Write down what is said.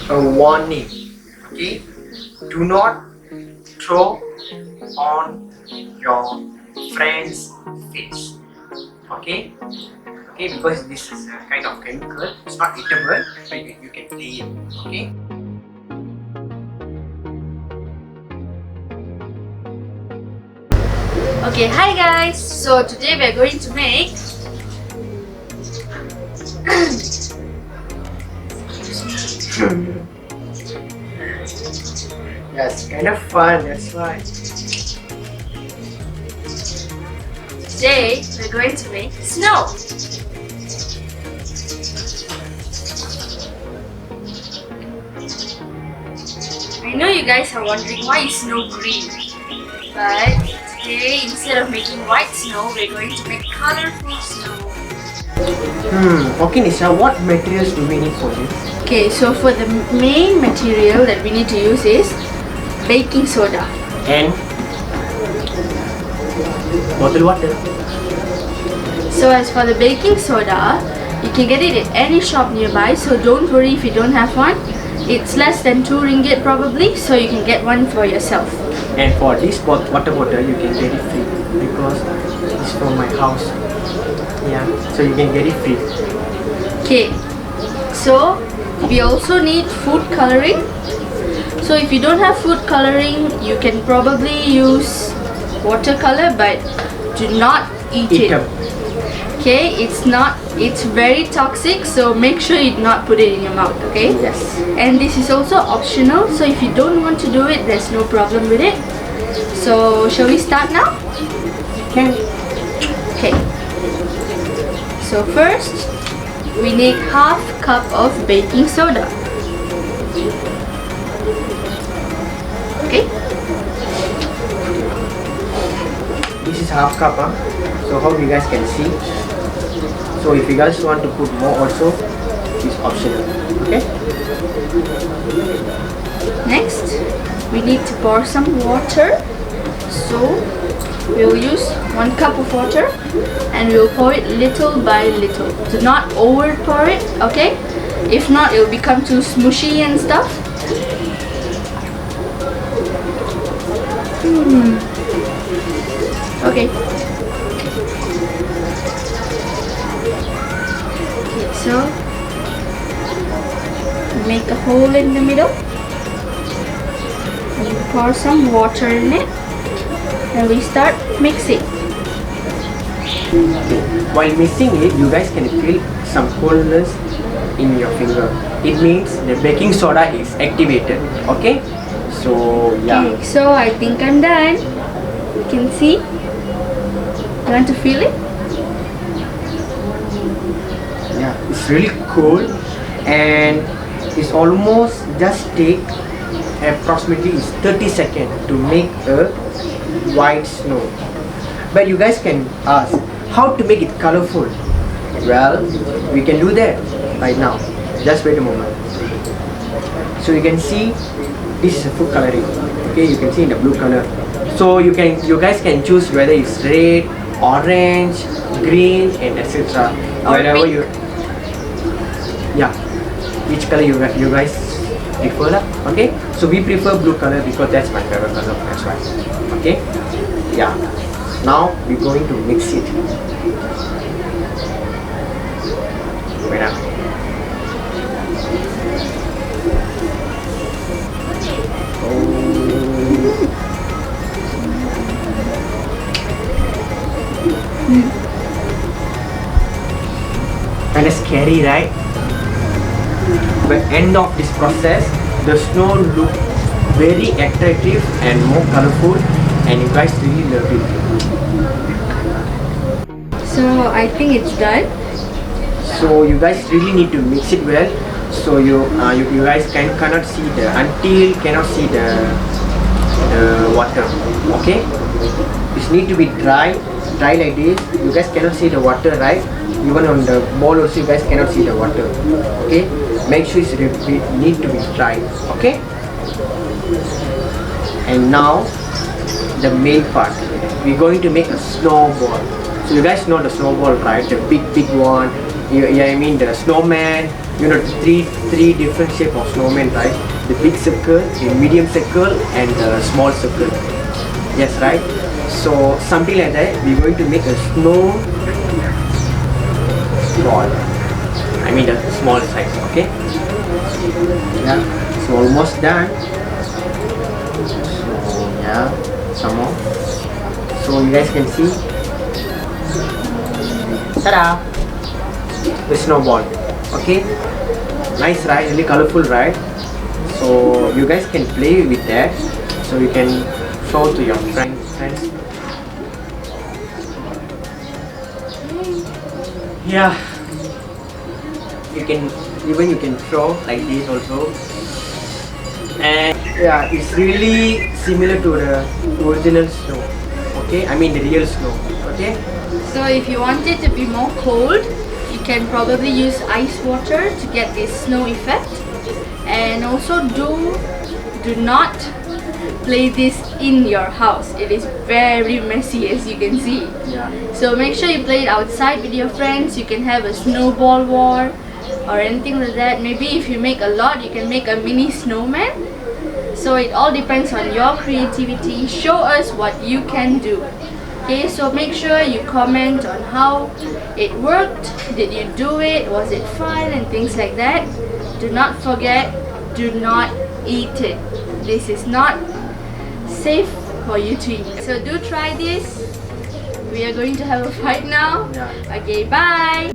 a warning. Okay, do not throw on your friend's face. Okay, because this is a kind of chemical. It's not eatable, but you can play it. Okay. Okay, hi guys. So today we are going to make Yeah, it's kind of fun. That's why. today we're going to make snow. I know you guys are wondering why is snow green, but today instead of making white snow, we're going to make colorful snow. Okay, Nisha, what materials do we need for this? Okay, so for the main material that we need to use is baking soda. And bottled water. So as for the baking soda, you can get it at any shop nearby, so don't worry if you don't have one. It's less than 2 ringgit probably, so you can get one for yourself. And for this water bottle, you can get it free because it's from my house. Yeah, so you can get it free. Okay, so we also need food coloring. So if you don't have food coloring, you can probably use watercolor, but do not eat it. Okay, it's very toxic, so make sure you do not put it in your mouth, okay? Yes. And this is also optional, so if you don't want to do it, there's no problem with it. So shall we start now? Can. Okay. So first, we need half cup of baking soda. Okay? This is half cup, huh? So hope you guys can see. So if you guys want to put more also, it's optional. Okay? Next, we need to pour some water. So we'll use 1 cup of water and we'll pour it little by little. Do not over pour it, okay? If not, it will become too smushy and stuff. Okay. So make a hole in the middle. You pour some water in it and we start mixing. While mixing it, you guys can feel some coldness in your finger. It means the baking soda is activated. Okay? So yeah. Okay, so I think I'm done. You can see. You want to feel it? Yeah, it's really cool and it's almost just take approximately 30 seconds to make a white snow. But you guys can ask how to make it colorful. Well, we can do that right now. Just wait a moment. So you can see this is a food coloring. Okay, you can see in the blue color. So you guys can choose whether it's red, orange, green, and etc. Whatever you. Yeah, which color you guys prefer lah. Okay, so we prefer blue color because that's my favorite color. That's why. Okay, yeah. Now we're going to mix it. Wait up. Kind of scary, right? But end of this process, the snow look very attractive and more colorful, and you guys really love it. So I think it's done. So you guys really need to mix it well. So you guys cannot see the water. Okay, this need to be dry like this. You guys cannot see the water, right? Even on the bowl also you guys cannot see the water. Okay, make sure it need to be dry. Okay, and now the main part, we're going to make a snowball. So you guys know the snowball, right? The big one I mean the snowman. You know, three different shape of snowman, right? The big circle, the medium circle, and the small circle. Yes, right? So something like that. We're going to make a snow ball. I mean the small size, okay? Yeah, so almost done. So yeah, some more. So you guys can see. Ta-da! The snowball. Okay? Nice, right? Really colorful, right? So you guys can play with that. So you can show to your friends. Yeah. You can throw like this also. And yeah, it's really similar to the original snow. Okay? I mean the real snow. Okay? So if you want it to be more cold, you can probably use ice water to get this snow effect. And also do not play this in your house. It is very messy, as you can see. Yeah. So make sure you play it outside with your friends. You can have a snowball war or anything like that. Maybe if you make a lot, you can make a mini snowman. So it all depends on your creativity. Show us what you can do. Okay, so make sure you comment on how it worked. Did you do it? Was it fun? And things like that. Do not forget, do not eat it. This is not safe for you to eat. So do try this. We are going to have a fight now. Yeah. Okay, bye.